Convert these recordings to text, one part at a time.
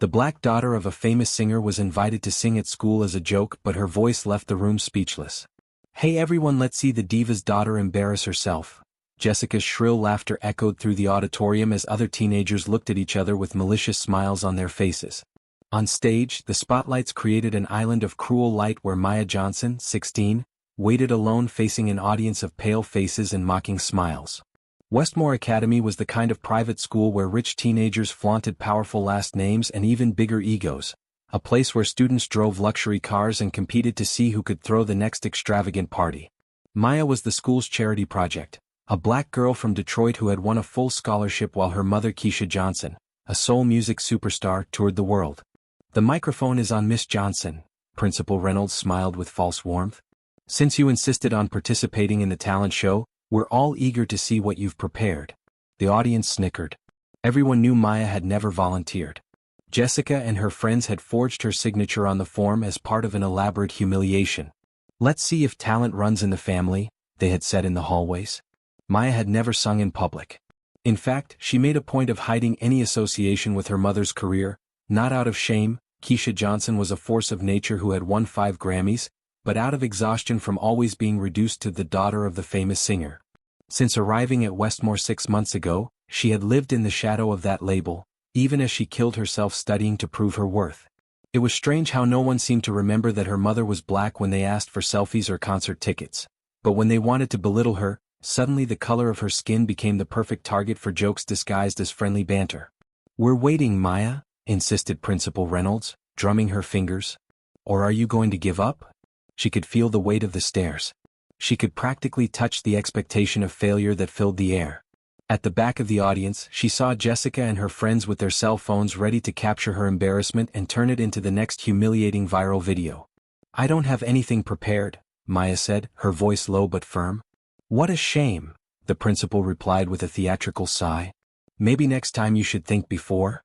The black daughter of a famous singer was invited to sing at school as a joke, but her voice left the room speechless. "Hey everyone, let's see the diva's daughter embarrass herself." Jessica's shrill laughter echoed through the auditorium as other teenagers looked at each other with malicious smiles on their faces. On stage, the spotlights created an island of cruel light where Maya Johnson, 16, waited alone facing an audience of pale faces and mocking smiles. Westmore Academy was the kind of private school where rich teenagers flaunted powerful last names and even bigger egos, a place where students drove luxury cars and competed to see who could throw the next extravagant party. Maya was the school's charity project, a black girl from Detroit who had won a full scholarship while her mother Keisha Johnson, a soul music superstar, toured the world. "The microphone is on Miss Johnson," Principal Reynolds smiled with false warmth. "Since you insisted on participating in the talent show, we're all eager to see what you've prepared." The audience snickered. Everyone knew Maya had never volunteered. Jessica and her friends had forged her signature on the form as part of an elaborate humiliation. "Let's see if talent runs in the family," they had said in the hallways. Maya had never sung in public. In fact, she made a point of hiding any association with her mother's career, not out of shame. Keisha Johnson was a force of nature who had won 5 Grammys, but out of exhaustion from always being reduced to the daughter of the famous singer. Since arriving at Westmore 6 months ago, she had lived in the shadow of that label, even as she killed herself studying to prove her worth. It was strange how no one seemed to remember that her mother was black when they asked for selfies or concert tickets. But when they wanted to belittle her, suddenly the color of her skin became the perfect target for jokes disguised as friendly banter. "We're waiting, Maya," insisted Principal Reynolds, drumming her fingers. "Or are you going to give up?" She could feel the weight of the stares. She could practically touch the expectation of failure that filled the air. At the back of the audience, she saw Jessica and her friends with their cell phones ready to capture her embarrassment and turn it into the next humiliating viral video. "I don't have anything prepared," Maya said, her voice low but firm. "What a shame," the principal replied with a theatrical sigh. "Maybe next time you should think before."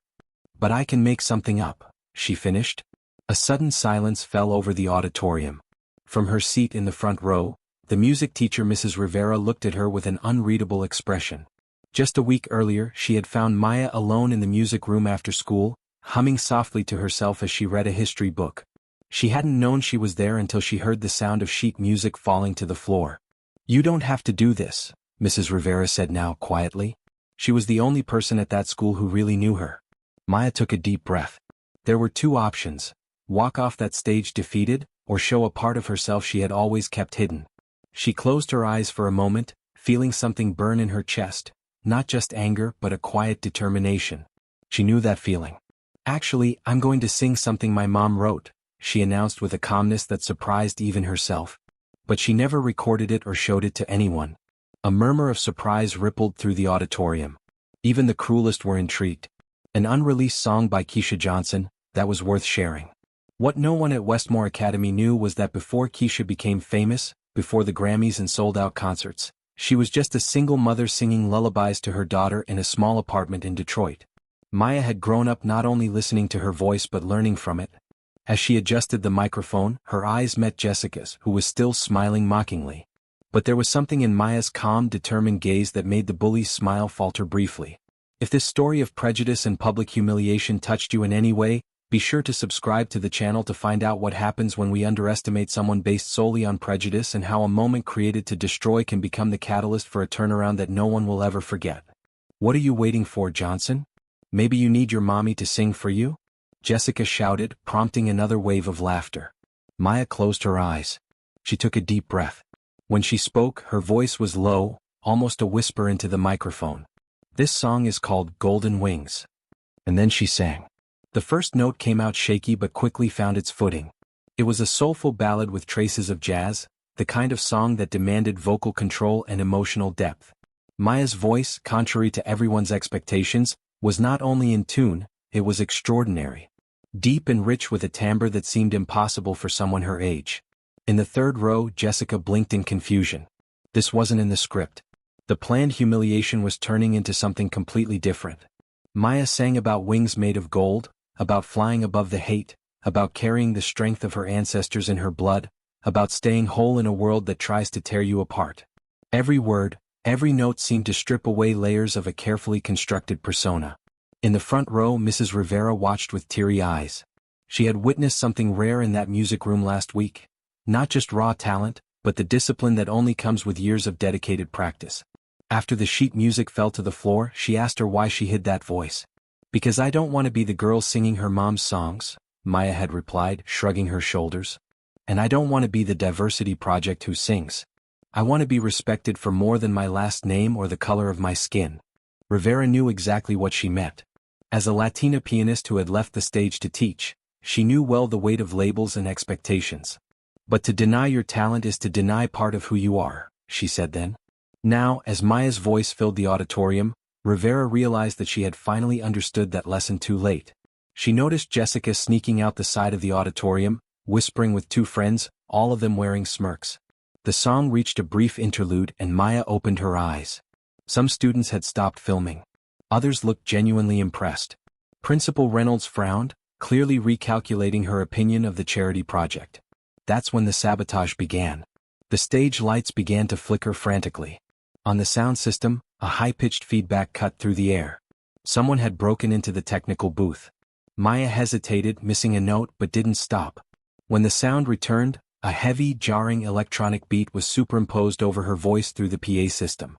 "But I can make something up," she finished. A sudden silence fell over the auditorium. From her seat in the front row, the music teacher Mrs. Rivera looked at her with an unreadable expression. Just a week earlier, she had found Maya alone in the music room after school, humming softly to herself as she read a history book. She hadn't known she was there until she heard the sound of sheet music falling to the floor. "You don't have to do this," Mrs. Rivera said now quietly. She was the only person at that school who really knew her. Maya took a deep breath. There were 2 options: walk off that stage defeated, or show a part of herself she had always kept hidden. She closed her eyes for a moment, feeling something burn in her chest, not just anger but a quiet determination. She knew that feeling. "Actually, I'm going to sing something my mom wrote," she announced with a calmness that surprised even herself. But she never recorded it or showed it to anyone. A murmur of surprise rippled through the auditorium. Even the cruelest were intrigued. An unreleased song by Keisha Johnson, that was worth sharing. What no one at Westmore Academy knew was that before Keisha became famous, before the Grammys and sold-out concerts, she was just a single mother singing lullabies to her daughter in a small apartment in Detroit. Maya had grown up not only listening to her voice but learning from it. As she adjusted the microphone, her eyes met Jessica's, who was still smiling mockingly. But there was something in Maya's calm, determined gaze that made the bully's smile falter briefly. If this story of prejudice and public humiliation touched you in any way, be sure to subscribe to the channel to find out what happens when we underestimate someone based solely on prejudice and how a moment created to destroy can become the catalyst for a turnaround that no one will ever forget. "What are you waiting for, Johnson? Maybe you need your mommy to sing for you?" Jessica shouted, prompting another wave of laughter. Maya closed her eyes. She took a deep breath. When she spoke, her voice was low, almost a whisper into the microphone. "This song is called Golden Wings." And then she sang. The first note came out shaky but quickly found its footing. It was a soulful ballad with traces of jazz, the kind of song that demanded vocal control and emotional depth. Maya's voice, contrary to everyone's expectations, was not only in tune, it was extraordinary. Deep and rich with a timbre that seemed impossible for someone her age. In the third row, Jessica blinked in confusion. This wasn't in the script. The planned humiliation was turning into something completely different. Maya sang about wings made of gold, about flying above the hate, about carrying the strength of her ancestors in her blood, about staying whole in a world that tries to tear you apart. Every word, every note seemed to strip away layers of a carefully constructed persona. In the front row, Mrs. Rivera watched with teary eyes. She had witnessed something rare in that music room last week. Not just raw talent, but the discipline that only comes with years of dedicated practice. After the sheet music fell to the floor, she asked her why she hid that voice. "Because I don't want to be the girl singing her mom's songs," Maya had replied, shrugging her shoulders. "And I don't want to be the diversity project who sings. I want to be respected for more than my last name or the color of my skin." Rivera knew exactly what she meant. As a Latina pianist who had left the stage to teach, she knew well the weight of labels and expectations. "But to deny your talent is to deny part of who you are," she said then. Now, as Maya's voice filled the auditorium, Rivera realized that she had finally understood that lesson too late. She noticed Jessica sneaking out the side of the auditorium, whispering with two friends, all of them wearing smirks. The song reached a brief interlude and Maya opened her eyes. Some students had stopped filming. Others looked genuinely impressed. Principal Reynolds frowned, clearly recalculating her opinion of the charity project. That's when the sabotage began. The stage lights began to flicker frantically. On the sound system, a high-pitched feedback cut through the air. Someone had broken into the technical booth. Maya hesitated, missing a note, but didn't stop. When the sound returned, a heavy, jarring electronic beat was superimposed over her voice through the PA system.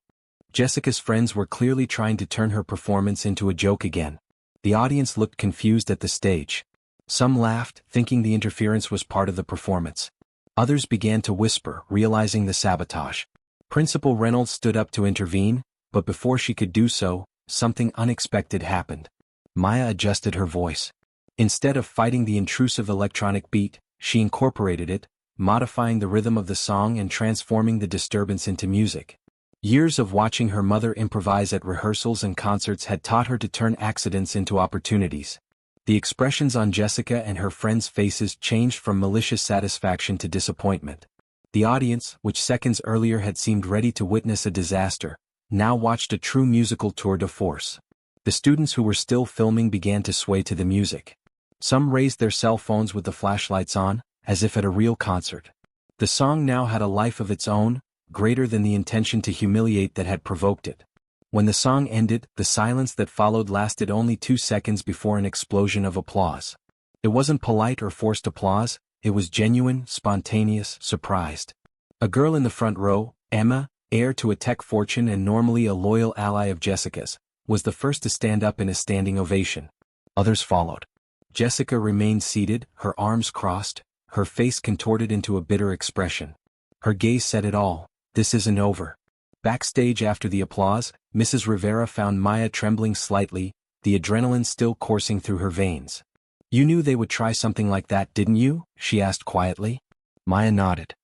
Jessica's friends were clearly trying to turn her performance into a joke again. The audience looked confused at the stage. Some laughed, thinking the interference was part of the performance. Others began to whisper, realizing the sabotage. Principal Reynolds stood up to intervene, but before she could do so, something unexpected happened. Maya adjusted her voice. Instead of fighting the intrusive electronic beat, she incorporated it, modifying the rhythm of the song and transforming the disturbance into music. Years of watching her mother improvise at rehearsals and concerts had taught her to turn accidents into opportunities. The expressions on Jessica and her friends' faces changed from malicious satisfaction to disappointment. The audience, which seconds earlier had seemed ready to witness a disaster, now watched a true musical tour de force. The students who were still filming began to sway to the music. Some raised their cell phones with the flashlights on, as if at a real concert. The song now had a life of its own, greater than the intention to humiliate that had provoked it. When the song ended, the silence that followed lasted only 2 seconds before an explosion of applause. It wasn't polite or forced applause, it was genuine, spontaneous, surprised. A girl in the front row, Emma, heir to a tech fortune and normally a loyal ally of Jessica's, was the first to stand up in a standing ovation. Others followed. Jessica remained seated, her arms crossed, her face contorted into a bitter expression. Her gaze said it all: "This isn't over." Backstage after the applause, Mrs. Rivera found Maya trembling slightly, the adrenaline still coursing through her veins. "You knew they would try something like that, didn't you?" she asked quietly. Maya nodded.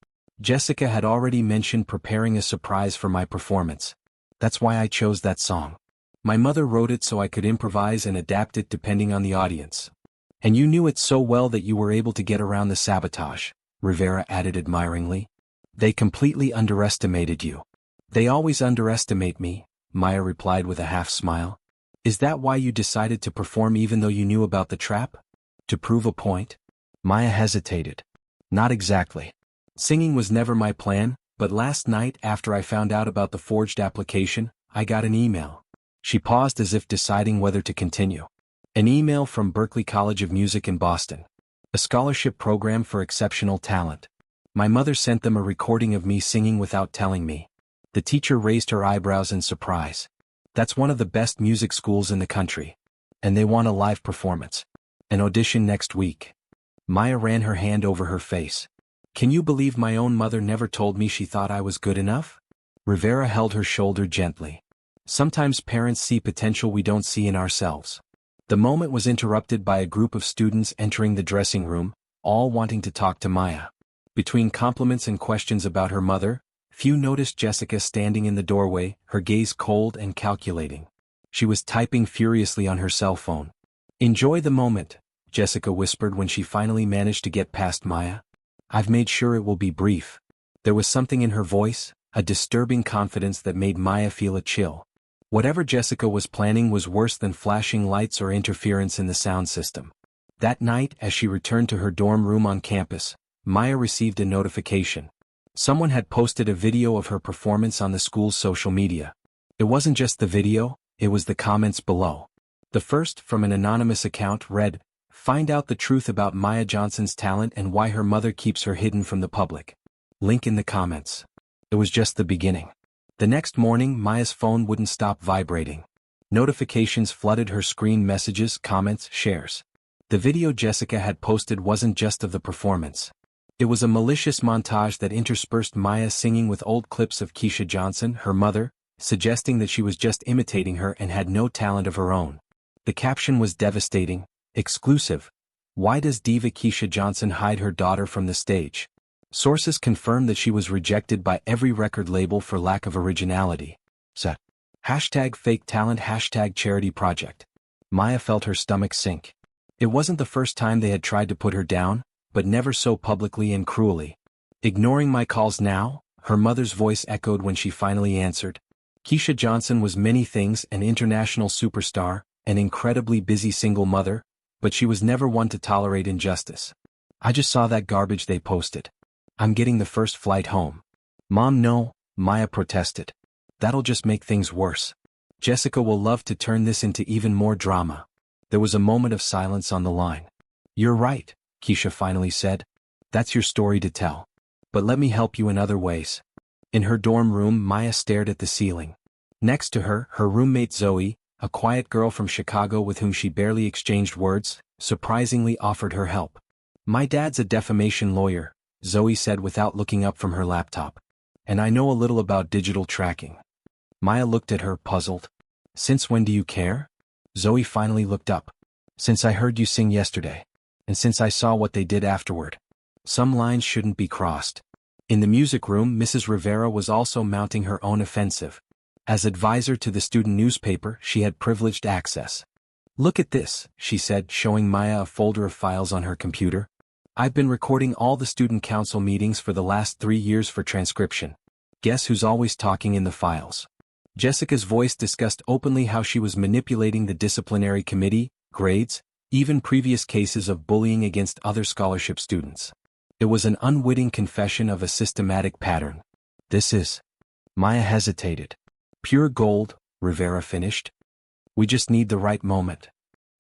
"Jessica had already mentioned preparing a surprise for my performance. That's why I chose that song. My mother wrote it so I could improvise and adapt it depending on the audience. And you knew it so well that you were able to get around the sabotage," Rivera added admiringly. "They completely underestimated you." "They always underestimate me," Maya replied with a half-smile. "Is that why you decided to perform even though you knew about the trap? To prove a point?" Maya hesitated. "Not exactly. Singing was never my plan, but last night after I found out about the forged application, I got an email." She paused as if deciding whether to continue. "An email from Berklee College of Music in Boston. A scholarship program for exceptional talent. My mother sent them a recording of me singing without telling me." The teacher raised her eyebrows in surprise. "That's one of the best music schools in the country. And they want a live performance. An audition next week." Maya ran her hand over her face. "Can you believe my own mother never told me she thought I was good enough?" Rivera held her shoulder gently. "Sometimes parents see potential we don't see in ourselves." The moment was interrupted by a group of students entering the dressing room, all wanting to talk to Maya. Between compliments and questions about her mother, few noticed Jessica standing in the doorway, her gaze cold and calculating. She was typing furiously on her cell phone. "Enjoy the moment," Jessica whispered when she finally managed to get past Maya. "I've made sure it will be brief." There was something in her voice, a disturbing confidence that made Maya feel a chill. Whatever Jessica was planning was worse than flashing lights or interference in the sound system. That night, as she returned to her dorm room on campus, Maya received a notification. Someone had posted a video of her performance on the school's social media. It wasn't just the video, it was the comments below. The first, from an anonymous account, read, "Find out the truth about Maya Johnson's talent and why her mother keeps her hidden from the public." Link in the comments. It was just the beginning. The next morning, Maya's phone wouldn't stop vibrating. Notifications flooded her screen: messages, comments, shares. The video Jessica had posted wasn't just of the performance. It was a malicious montage that interspersed Maya singing with old clips of Keisha Johnson, her mother, suggesting that she was just imitating her and had no talent of her own. The caption was devastating. Exclusive. Why does diva Keisha Johnson hide her daughter from the stage? Sources confirmed that she was rejected by every record label for lack of originality. Set. #fake talent #charity project. Maya felt her stomach sink. It wasn't the first time they had tried to put her down, but never so publicly and cruelly. "Ignoring my calls now?" her mother's voice echoed when she finally answered. Keisha Johnson was many things: an international superstar, an incredibly busy single mother, but she was never one to tolerate injustice. "I just saw that garbage they posted. I'm getting the first flight home." "Mom, no," Maya protested. "That'll just make things worse. Jessica will love to turn this into even more drama." There was a moment of silence on the line. "You're right," Keisha finally said. "That's your story to tell. But let me help you in other ways." In her dorm room, Maya stared at the ceiling. Next to her, her roommate Zoe, a quiet girl from Chicago with whom she barely exchanged words, surprisingly offered her help. "My dad's a defamation lawyer," Zoe said without looking up from her laptop. "And I know a little about digital tracking." Maya looked at her, puzzled. "Since when do you care?" Zoe finally looked up. "Since I heard you sing yesterday. And since I saw what they did afterward. Some lines shouldn't be crossed." In the music room, Mrs. Rivera was also mounting her own offensive. As advisor to the student newspaper, she had privileged access. "Look at this," she said, showing Maya a folder of files on her computer. "I've been recording all the student council meetings for the last 3 years for transcription. Guess who's always talking in the files?" Jessica's voice discussed openly how she was manipulating the disciplinary committee, grades, even previous cases of bullying against other scholarship students. It was an unwitting confession of a systematic pattern. "This is..." Maya hesitated. "Pure gold," Rivera finished. "We just need the right moment."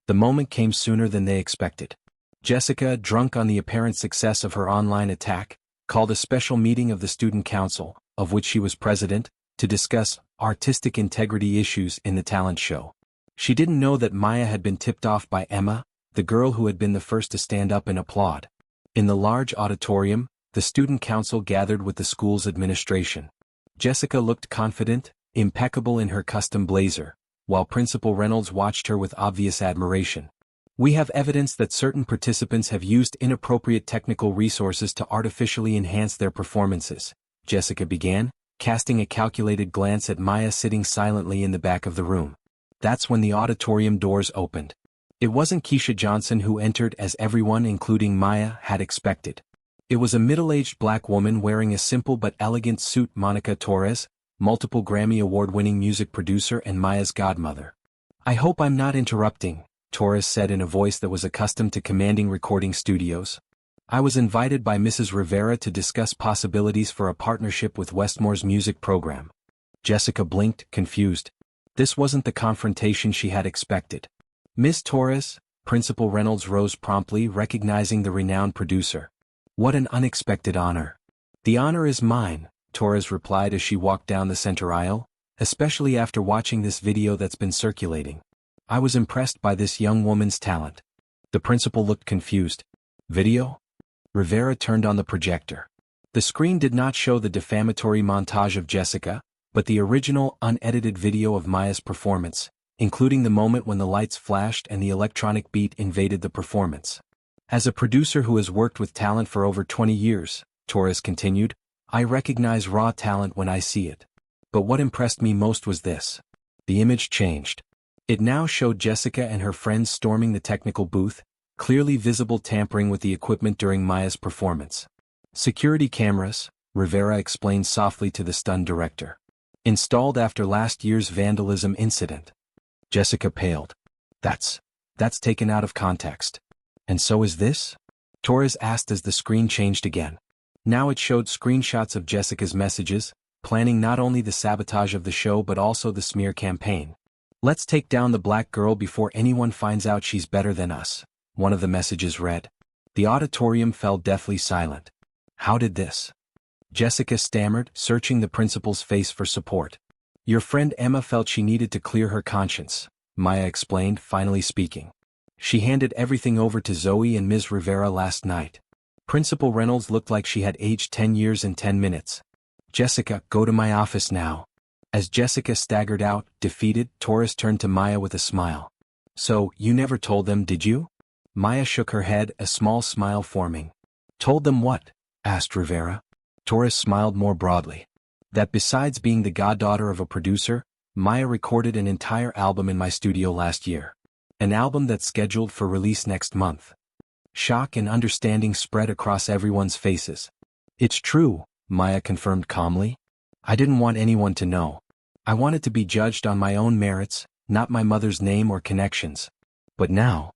The moment came sooner than they expected. Jessica, drunk on the apparent success of her online attack, called a special meeting of the student council, of which she was president, to discuss artistic integrity issues in the talent show. She didn't know that Maya had been tipped off by Emma, the girl who had been the first to stand up and applaud. In the large auditorium, the student council gathered with the school's administration. Jessica looked confident, impeccable in her custom blazer, while Principal Reynolds watched her with obvious admiration. "We have evidence that certain participants have used inappropriate technical resources to artificially enhance their performances," Jessica began, casting a calculated glance at Maya sitting silently in the back of the room. That's when the auditorium doors opened. It wasn't Keisha Johnson who entered, as everyone, including Maya, had expected. It was a middle-aged black woman wearing a simple but elegant suit. Monica Torres, multiple Grammy Award-winning music producer and Maya's godmother. "I hope I'm not interrupting," Torres said in a voice that was accustomed to commanding recording studios. "I was invited by Mrs. Rivera to discuss possibilities for a partnership with Westmore's music program." Jessica blinked, confused. This wasn't the confrontation she had expected. "Miss Torres," Principal Reynolds rose promptly, recognizing the renowned producer. "What an unexpected honor." "The honor is mine," Torres replied as she walked down the center aisle, "especially after watching this video that's been circulating. I was impressed by this young woman's talent." The principal looked confused. "Video?" Rivera turned on the projector. The screen did not show the defamatory montage of Jessica, but the original, unedited video of Maya's performance, including the moment when the lights flashed and the electronic beat invaded the performance. "As a producer who has worked with talent for over 20 years, Torres continued, I recognize raw talent when I see it. But what impressed me most was this. The image changed. It now showed Jessica and her friends storming the technical booth, clearly visible tampering with the equipment during Maya's performance. Security cameras, Rivera explained softly to the stunned director. Installed after last year's vandalism incident. Jessica paled. That's taken out of context. And so is this? Torres asked as the screen changed again. Now it showed screenshots of Jessica's messages, planning not only the sabotage of the show but also the smear campaign. Let's take down the black girl before anyone finds out she's better than us, one of the messages read. The auditorium fell deathly silent. How did this? Jessica stammered, searching the principal's face for support. Your friend Emma felt she needed to clear her conscience, Maya explained, finally speaking. She handed everything over to Zoe and Ms. Rivera last night. Principal Reynolds looked like she had aged 10 years in 10 minutes. Jessica, go to my office now. As Jessica staggered out, defeated, Torres turned to Maya with a smile. So, you never told them, did you? Maya shook her head, a small smile forming. Told them what? Asked Rivera. Torres smiled more broadly. That besides being the goddaughter of a producer, Maya recorded an entire album in my studio last year. An album that's scheduled for release next month. Shock and understanding spread across everyone's faces. It's true, Maya confirmed calmly. I didn't want anyone to know. I wanted to be judged on my own merits, not my mother's name or connections. But now...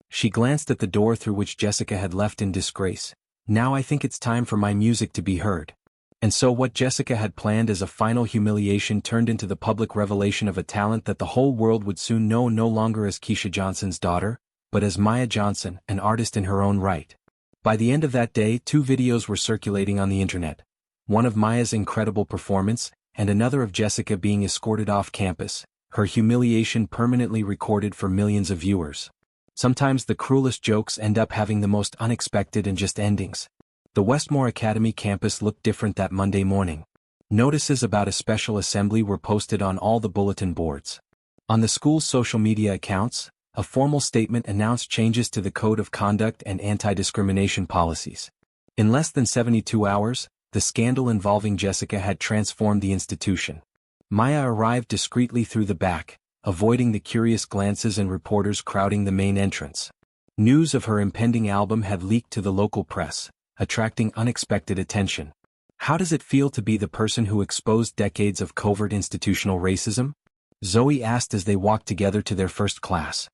She glanced at the door through which Jessica had left in disgrace. Now I think it's time for my music to be heard. And so what Jessica had planned as a final humiliation turned into the public revelation of a talent that the whole world would soon know no longer as Keisha Johnson's daughter, but as Maya Johnson, an artist in her own right. By the end of that day, 2 videos were circulating on the internet. One of Maya's incredible performance, and another of Jessica being escorted off campus, her humiliation permanently recorded for millions of viewers. Sometimes the cruelest jokes end up having the most unexpected and just endings. The Westmore Academy campus looked different that Monday morning. Notices about a special assembly were posted on all the bulletin boards. On the school's social media accounts, a formal statement announced changes to the Code of Conduct and anti-discrimination policies. In less than 72 hours, the scandal involving Jessica had transformed the institution. Maya arrived discreetly through the back, avoiding the curious glances and reporters crowding the main entrance. News of her impending album had leaked to the local press, attracting unexpected attention. How does it feel to be the person who exposed decades of covert institutional racism? Zoe asked as they walked together to their first class.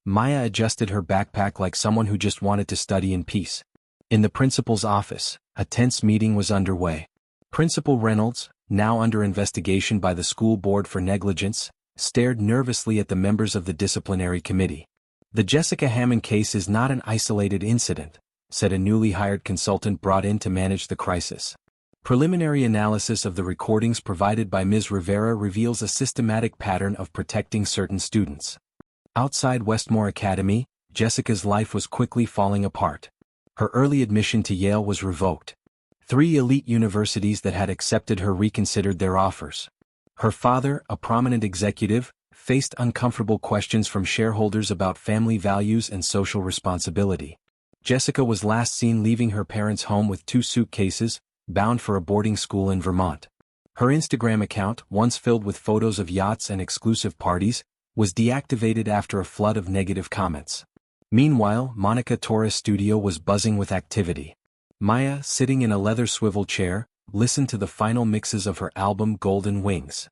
Maya adjusted her backpack like someone who just wanted to study in peace. In the principal's office, a tense meeting was underway. Principal Reynolds, now under investigation by the school board for negligence, stared nervously at the members of the disciplinary committee. The Jessica Hammond case is not an isolated incident, said a newly hired consultant brought in to manage the crisis. Preliminary analysis of the recordings provided by Ms. Rivera reveals a systematic pattern of protecting certain students. Outside Westmore Academy, Jessica's life was quickly falling apart. Her early admission to Yale was revoked. 3 elite universities that had accepted her reconsidered their offers. Her father, a prominent executive, faced uncomfortable questions from shareholders about family values and social responsibility. Jessica was last seen leaving her parents' home with 2 suitcases, bound for a boarding school in Vermont. Her Instagram account, once filled with photos of yachts and exclusive parties, was deactivated after a flood of negative comments. Meanwhile, Monica Torres' studio was buzzing with activity. Maya, sitting in a leather swivel chair, listened to the final mixes of her album Golden Wings.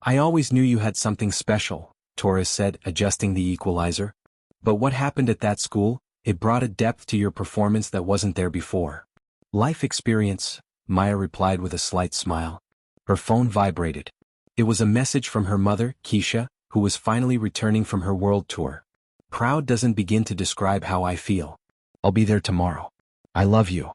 I always knew you had something special, Torres said, adjusting the equalizer. But what happened at that school? It brought a depth to your performance that wasn't there before. Life experience, Maya replied with a slight smile. Her phone vibrated. It was a message from her mother, Keisha, who was finally returning from her world tour. Proud doesn't begin to describe how I feel. I'll be there tomorrow. I love you.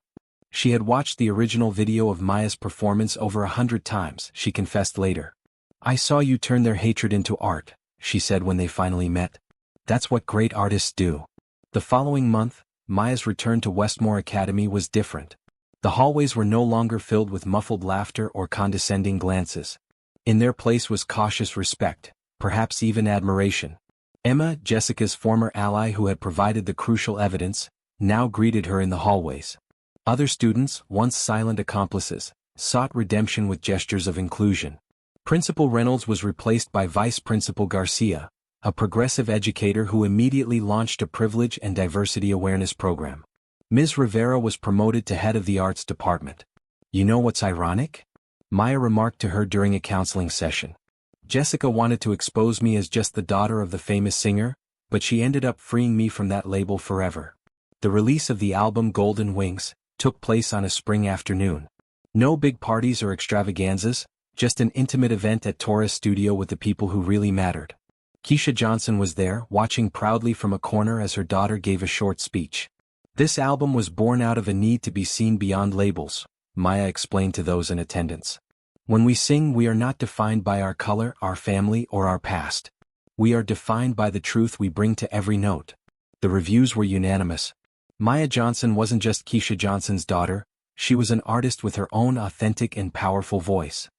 She had watched the original video of Maya's performance over 100 times, she confessed later. I saw you turn their hatred into art, she said when they finally met. That's what great artists do. The following month, Maya's return to Westmore Academy was different. The hallways were no longer filled with muffled laughter or condescending glances. In their place was cautious respect, perhaps even admiration. Emma, Jessica's former ally who had provided the crucial evidence, now greeted her in the hallways. Other students, once silent accomplices, sought redemption with gestures of inclusion. Principal Reynolds was replaced by Vice Principal Garcia, a progressive educator who immediately launched a privilege and diversity awareness program. Ms. Rivera was promoted to head of the arts department. You know what's ironic? Maya remarked to her during a counseling session. Jessica wanted to expose me as just the daughter of the famous singer, but she ended up freeing me from that label forever. The release of the album Golden Wings took place on a spring afternoon. No big parties or extravaganzas, just an intimate event at Torres' studio with the people who really mattered. Keisha Johnson was there, watching proudly from a corner as her daughter gave a short speech. This album was born out of a need to be seen beyond labels, Maya explained to those in attendance. When we sing, we are not defined by our color, our family, or our past. We are defined by the truth we bring to every note. The reviews were unanimous. Maya Johnson wasn't just Keisha Johnson's daughter, she was an artist with her own authentic and powerful voice.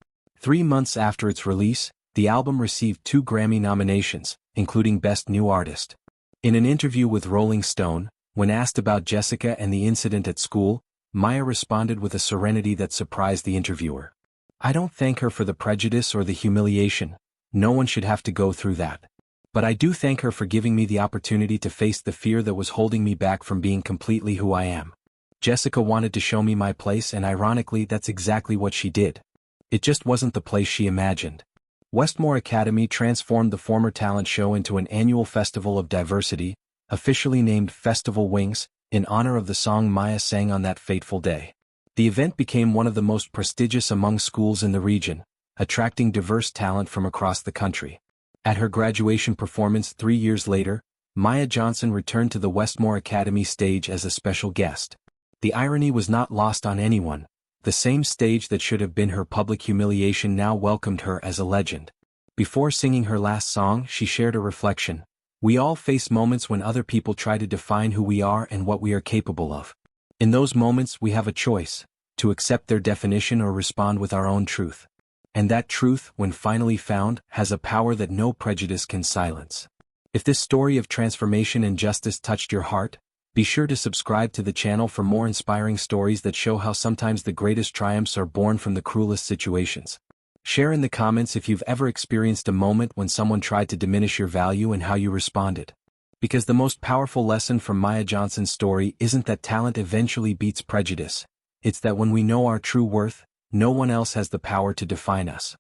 3 months after its release, the album received 2 Grammy nominations, including Best New Artist. In an interview with Rolling Stone, when asked about Jessica and the incident at school, Maya responded with a serenity that surprised the interviewer. "I don't thank her for the prejudice or the humiliation. No one should have to go through that. But I do thank her for giving me the opportunity to face the fear that was holding me back from being completely who I am. Jessica wanted to show me my place, and ironically that's exactly what she did. It just wasn't the place she imagined." Westmore Academy transformed the former talent show into an annual festival of diversity, officially named Festival Wings, in honor of the song Maya sang on that fateful day. The event became one of the most prestigious among schools in the region, attracting diverse talent from across the country. At her graduation performance 3 years later, Maya Johnson returned to the Westmore Academy stage as a special guest. The irony was not lost on anyone. The same stage that should have been her public humiliation now welcomed her as a legend. Before singing her last song, she shared a reflection. "We all face moments when other people try to define who we are and what we are capable of. In those moments we have a choice, to accept their definition or respond with our own truth. And that truth, when finally found, has a power that no prejudice can silence." If this story of transformation and justice touched your heart, be sure to subscribe to the channel for more inspiring stories that show how sometimes the greatest triumphs are born from the cruelest situations. Share in the comments if you've ever experienced a moment when someone tried to diminish your value and how you responded. Because the most powerful lesson from Maya Johnson's story isn't that talent eventually beats prejudice, it's that when we know our true worth, no one else has the power to define us.